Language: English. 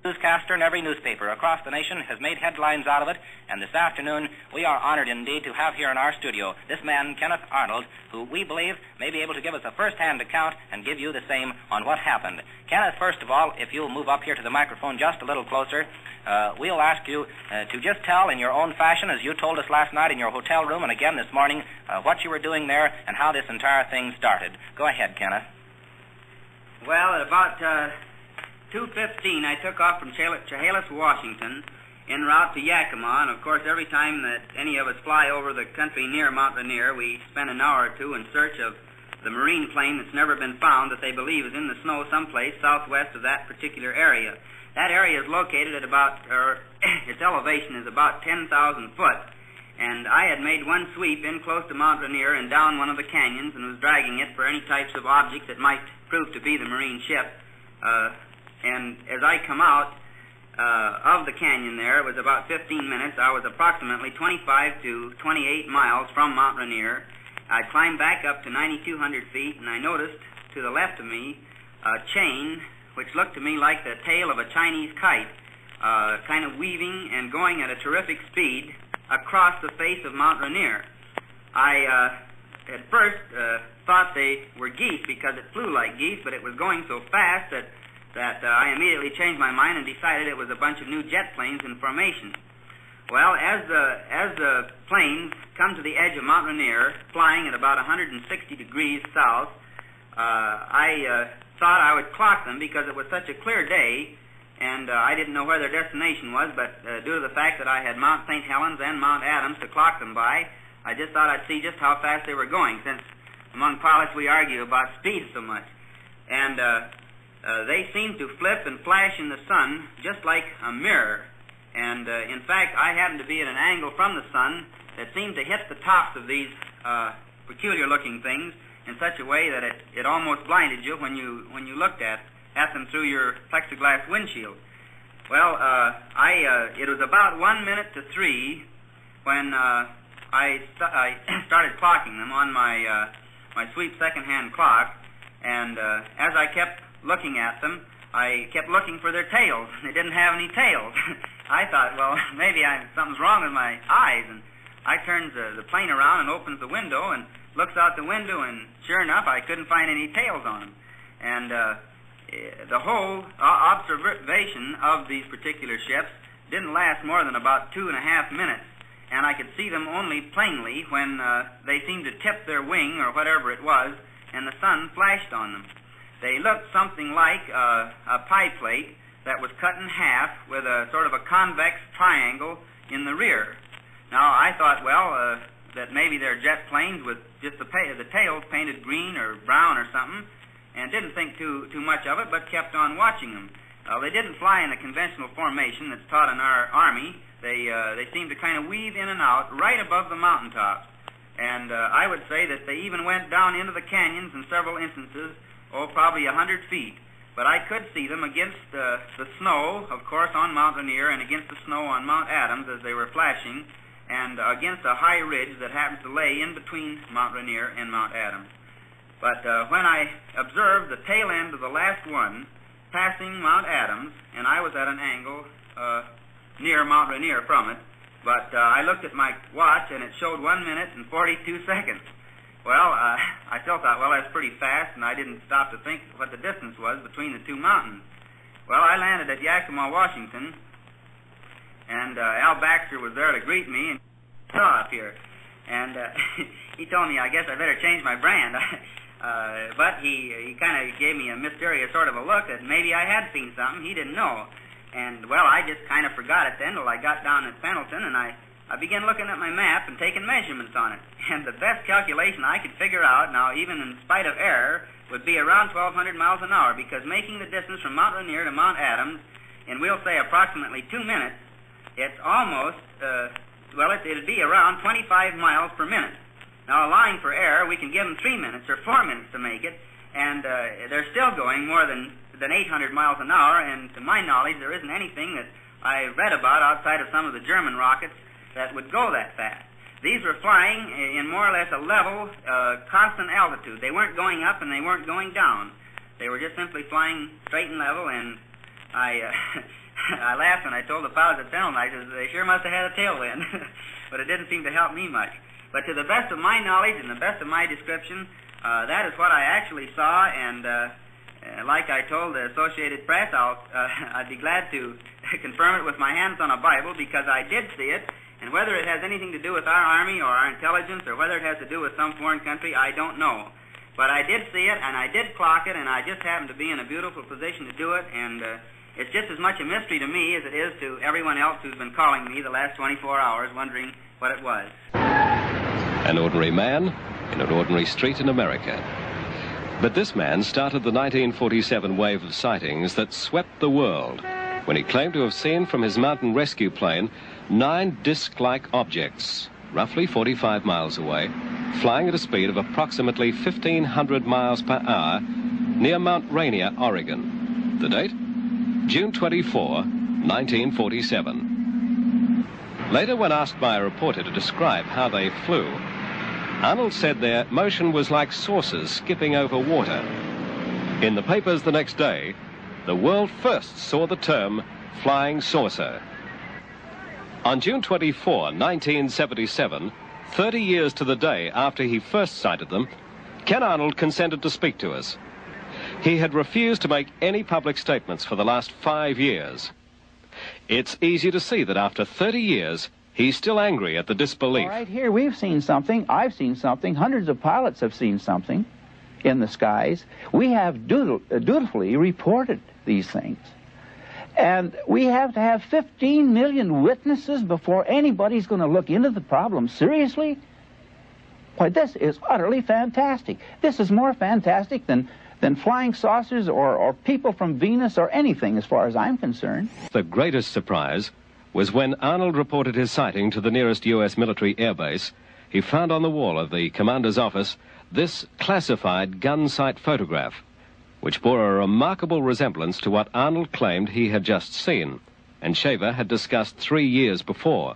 Newscaster in every newspaper across the nation has made headlines out of it, and this afternoon we are honored indeed to have here in our studio this man, Kenneth Arnold, who we believe may be able to give us a first-hand account and give you the same on what happened. Kenneth, first of all, if you'll move up here to the microphone just a little closer, we'll ask you to just tell in your own fashion, as you told us last night in your hotel room and again this morning, what you were doing there and how this entire thing started. Go ahead, Kenneth. Well, at about 2:15, I took off from Chehalis, Washington, en route to Yakima, and of course every time that any of us fly over the country near Mount Rainier, we spend an hour or two in search of the marine plane that's never been found that they believe is in the snow someplace southwest of that particular area. That area is located at about, its elevation is about 10,000 foot, and I had made one sweep in close to Mount Rainier and down one of the canyons and was dragging it for any types of objects that might prove to be the marine ship. And as I come out of the canyon there, it was about 15 minutes. I was approximately 25 to 28 miles from Mount Rainier. I climbed back up to 9,200 feet, and I noticed to the left of me a chain which looked to me like the tail of a Chinese kite, kind of weaving and going at a terrific speed across the face of Mount Rainier. I at first thought they were geese because it flew like geese, but it was going so fast that I immediately changed my mind and decided it was a bunch of new jet planes in formation. Well, as the planes come to the edge of Mount Rainier, flying at about 160 degrees south, I thought I would clock them because it was such a clear day, and I didn't know where their destination was, but due to the fact that I had Mount St. Helens and Mount Adams to clock them by, I just thought I'd see just how fast they were going, since among pilots we argue about speed so much. And they seemed to flip and flash in the sun just like a mirror. And in fact, I happened to be at an angle from the sun that seemed to hit the tops of these peculiar-looking things in such a way that it almost blinded you when you looked at them through your plexiglass windshield. Well, it was about 1 minute to 3 when I started clocking them on my sweep second-hand clock, and as I kept looking at them, I kept looking for their tails. They didn't have any tails. I thought, well, maybe something's wrong with my eyes, and I turns the plane around and opens the window and looks out the window, and sure enough, I couldn't find any tails on them. And the whole observation of these particular ships didn't last more than about 2.5 minutes, and I could see them only plainly when they seemed to tip their wing or whatever it was, and the sun flashed on them. They looked something like a pie plate that was cut in half with a sort of a convex triangle in the rear. Now, I thought, well, that maybe they're jet planes with just the tails painted green or brown or something, and didn't think too much of it, but kept on watching them. They didn't fly in a conventional formation that's taught in our Army. They seemed to kind of weave in and out right above the mountaintops. And I would say that they even went down into the canyons in several instances, probably 100 feet. But I could see them against the snow, of course, on Mount Rainier, and against the snow on Mount Adams as they were flashing, and against a high ridge that happens to lay in between Mount Rainier and Mount Adams. But when I observed the tail end of the last one passing Mount Adams, and I was at an angle near Mount Rainier from it, but I looked at my watch, and it showed 1 minute and 42 seconds. Well, I still thought, well, that's pretty fast, and I didn't stop to think what the distance was between the two mountains. Well, I landed at Yakima, Washington, and Al Baxter was there to greet me and saw up here. And he told me, I guess I better change my brand. But he kind of gave me a mysterious sort of a look that maybe I had seen something he didn't know. And, well, I just kind of forgot it then till I got down at Pendleton, and I began looking at my map and taking measurements on it. And the best calculation I could figure out, now even in spite of error, would be around 1,200 miles an hour, because making the distance from Mount Rainier to Mount Adams in, we'll say, approximately 2 minutes, it's almost, it'd be around 25 miles per minute. Now, allowing for error, we can give them 3 minutes or 4 minutes to make it, and they're still going more than 800 miles an hour, and to my knowledge, there isn't anything that I read about outside of some of the German rockets that would go that fast. These were flying in more or less a level, constant altitude. They weren't going up and they weren't going down. They were just simply flying straight and level, and I laughed when I told the pilots that fell, and I said, they sure must have had a tailwind. But it didn't seem to help me much. But to the best of my knowledge and the best of my description, that is what I actually saw, and like I told the Associated Press, I'd be glad to confirm it with my hands on a Bible, because I did see it, and whether it has anything to do with our Army or our intelligence, or whether it has to do with some foreign country, I don't know. But I did see it, and I did clock it, and I just happened to be in a beautiful position to do it, and it's just as much a mystery to me as it is to everyone else who's been calling me the last 24 hours wondering what it was. An ordinary man in an ordinary street in America. But this man started the 1947 wave of sightings that swept the world when he claimed to have seen from his mountain rescue plane 9 disc-like objects, roughly 45 miles away, flying at a speed of approximately 1,500 miles per hour near Mount Rainier, Oregon. The date? June 24, 1947. Later, when asked by a reporter to describe how they flew, Arnold said their motion was like saucers skipping over water. In the papers the next day, the world first saw the term flying saucer. On June 24, 1977, 30 years to the day after he first sighted them, Ken Arnold consented to speak to us. He had refused to make any public statements for the last 5 years. It's easy to see that after 30 years, he's still angry at the disbelief. All right, here we've seen something, I've seen something, hundreds of pilots have seen something in the skies. We have dutifully reported these things. And we have to have 15 million witnesses before anybody's going to look into the problem seriously? Why, this is utterly fantastic. This is more fantastic than flying saucers or people from Venus or anything, as far as I'm concerned. The greatest surprise was when Arnold reported his sighting to the nearest U.S. military airbase. He found on the wall of the commander's office this classified gun sight photograph, which bore a remarkable resemblance to what Arnold claimed he had just seen, and Shaver had discussed 3 years before.